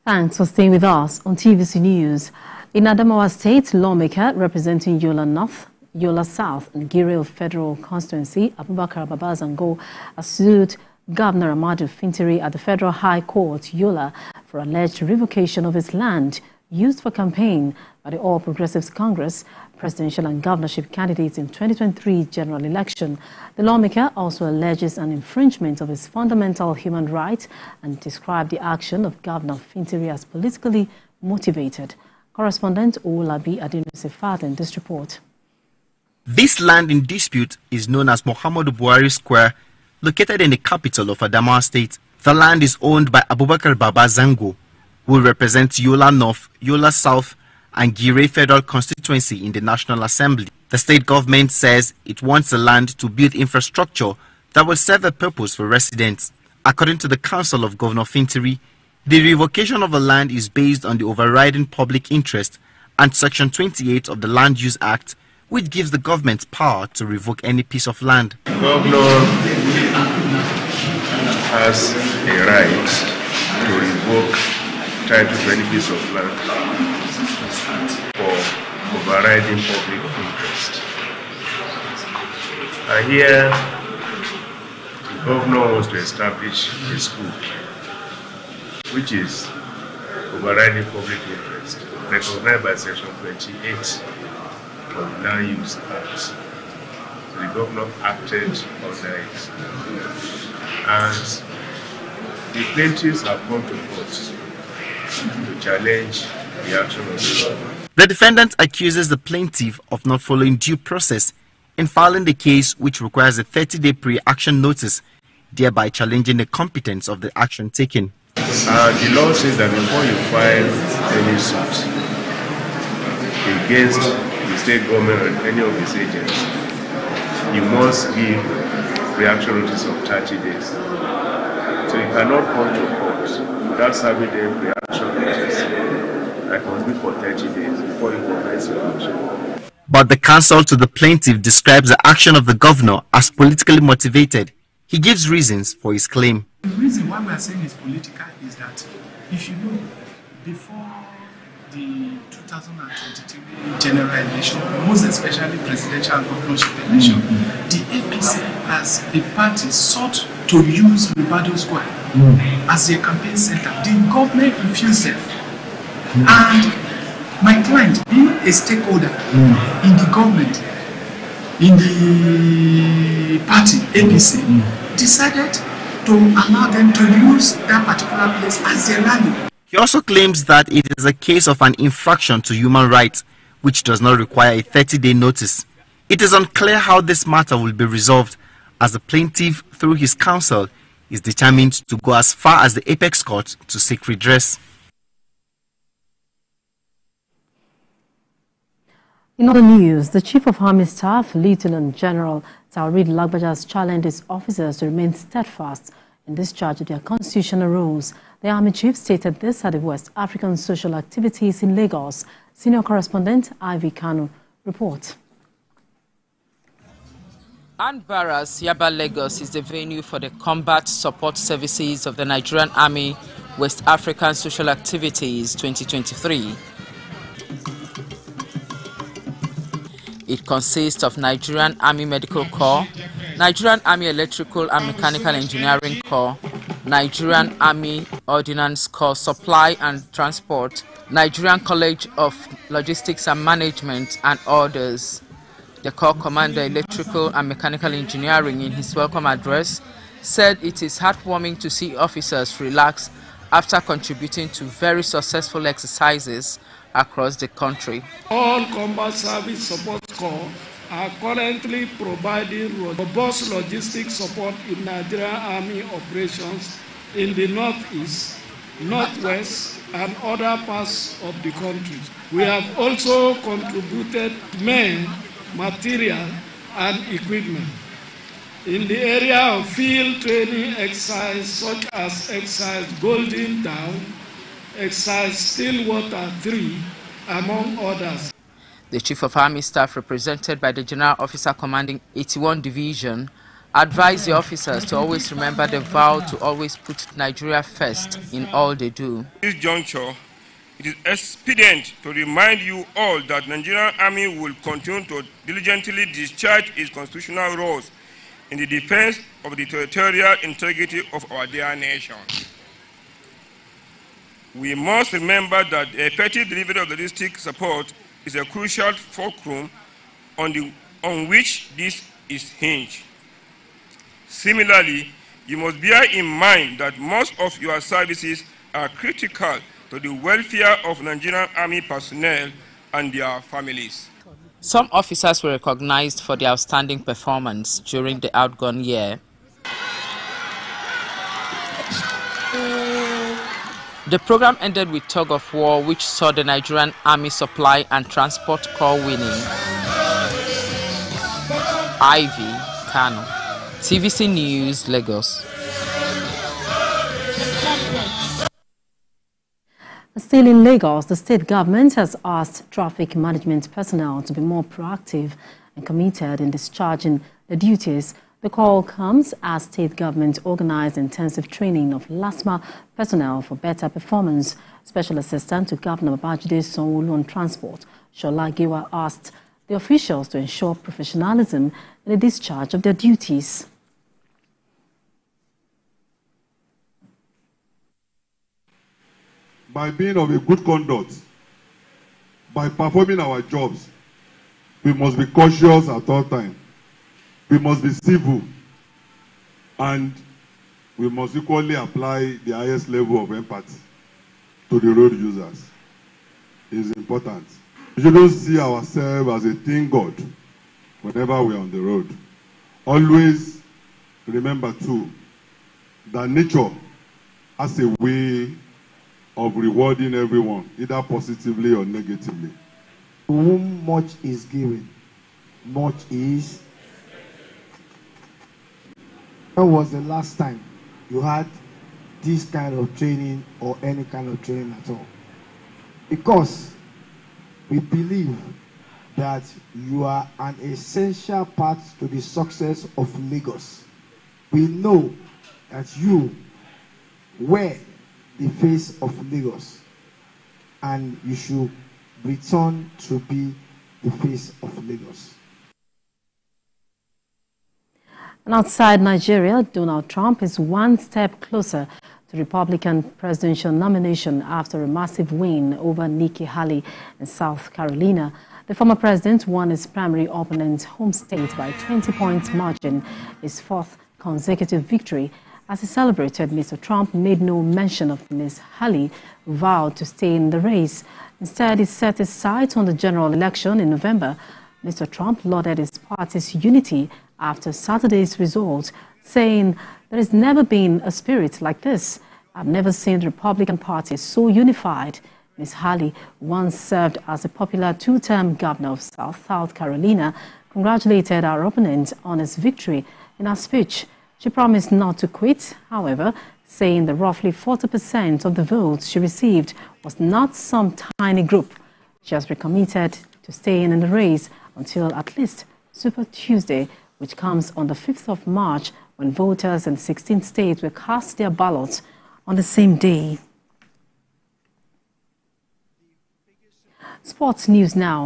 Thanks for staying with us on TVC News. In Adamawa State, lawmaker representing Yola North, Yola South and Giril Federal Constituency, Abubakar Babazango, sued Governor Ahmadu Fintiri at the Federal High Court, Yola, for alleged revocation of his land used for campaign by the All Progressives Congress presidential and governorship candidates in 2023 general election. The lawmaker also alleges an infringement of his fundamental human rights and described the action of Governor Fintiri as politically motivated. Correspondent Owolabi Adenosefat in this report. This land in dispute is known as Muhammadu Buhari Square, located in the capital of Adamawa State. The land is owned by Abubakar Babazango, who represents Yola North, Yola South and Giril Federal Constituency in the National Assembly. The state government says it wants the land to build infrastructure that will serve a purpose for residents. According to the Council of Governor Fintiri, the revocation of the land is based on the overriding public interest and Section 28 of the Land Use Act, which gives the government power to revoke any piece of land. The governor has a right to revoke title to any piece of land for overriding public interest. And here, the governor wants to establish a school, which is overriding public interest, recognized by Section 28 of the Land Use Act. So the governor acted under it. And the plaintiffs have come to court to challenge the action of the governor. The defendant accuses the plaintiff of not following due process in filing the case, which requires a 30-day pre-action notice, thereby challenging the competence of the action taken. The law says that before you file any suit against the state government or any of its agents, you must give pre-action notice of 30 days. So you cannot come to court without serving the pre-action notice. That must be for 30 days before you commence your action. But the counsel to the plaintiff describes the action of the governor as politically motivated. He gives reasons for his claim. The reason why we are saying it's political is that if you know, before the 2023 general election, most especially presidential and governorship election, the APC as a party sought to use Ribado Square as their campaign center. The government refused them. And my client, being a stakeholder in the government, in the party, APC, decided to allow them to use that particular place as their rally. He also claims that it is a case of an infraction to human rights, which does not require a 30-day notice. It is unclear how this matter will be resolved, as the plaintiff, through his counsel, is determined to go as far as the apex court to seek redress. In other news, the Chief of Army Staff, Lieutenant General Taoreed Lagbaja, has challenged his officers to remain steadfast in discharge of their constitutional roles. The Army Chief stated this at the West African Social Activities in Lagos. Senior correspondent Ivy Kanu reports. Anbaras, Yaba, Lagos is the venue for the Combat Support Services of the Nigerian Army West African Social Activities 2023. It consists of Nigerian Army Medical Corps, Nigerian Army Electrical and Mechanical Engineering Corps, Nigerian Army Ordnance Corps Supply and Transport, Nigerian College of Logistics and Management, and others. The Corps Commander Electrical and Mechanical Engineering, in his welcome address, said it is heartwarming to see officers relax after contributing to very successful exercises across the country. All Combat Service Support Corps are currently providing robust logistics support in Nigerian Army operations in the Northeast, Northwest, and other parts of the country. We have also contributed men, material, and equipment. In the area of field training exercise such as exercise Golden Dawn, exercise Stillwater 3, among others. The Chief of Army Staff, represented by the General Officer commanding 81 Division, advised the officers to always remember the vow to always put Nigeria first in all they do. At this juncture, it is expedient to remind you all that Nigerian Army will continue to diligently discharge its constitutional roles in the defense of the territorial integrity of our dear nation. We must remember that the effective delivery of logistic support is a crucial fulcrum on which this is hinged. Similarly, you must bear in mind that most of your services are critical to the welfare of Nigerian Army personnel and their families. Some officers were recognized for their outstanding performance during the outgone year. The program ended with tug of war, which saw the Nigerian Army Supply and Transport Corps winning. Ivy Kano, TVC News, Lagos. Still in Lagos, the state government has asked traffic management personnel to be more proactive and committed in discharging the duties. The call comes as state government organized intensive training of LASTMA personnel for better performance. Special Assistant to Governor Babajide Sanwo-olu on Transport, Shola Giwa, asked the officials to ensure professionalism in the discharge of their duties. By being of a good conduct, by performing our jobs, we must be cautious at all times. We must be civil, and we must equally apply the highest level of empathy to the road users. It is important. We shouldn't see ourselves as a thin God whenever we are on the road. Always remember too that nature has a way of rewarding everyone, either positively or negatively. To whom much is given, much is. When was the last time you had this kind of training or any kind of training at all? Because we believe that you are an essential part to the success of Lagos. We know that you were the face of Lagos, and you should return to be the face of Lagos. And outside Nigeria, Donald Trump is one step closer to Republican presidential nomination after a massive win over Nikki Haley in South Carolina. The former president won his primary opponent's home state by 20-point margin, his fourth consecutive victory. As he celebrated, Mr. Trump made no mention of Ms. Haley, who vowed to stay in the race. Instead, he set his sights on the general election in November. Mr. Trump lauded his party's unity after Saturday's result, saying, "There has never been a spirit like this. I've never seen the Republican Party so unified." Ms. Haley, once served as a popular two-term governor of South Carolina, congratulated our opponent on his victory. In her speech, she promised not to quit, however, saying the roughly 40% of the votes she received was not some tiny group. She has recommitted to staying in the race until at least Super Tuesday, which comes on the 5th of March, when voters in 16 states will cast their ballots on the same day. Sports news now.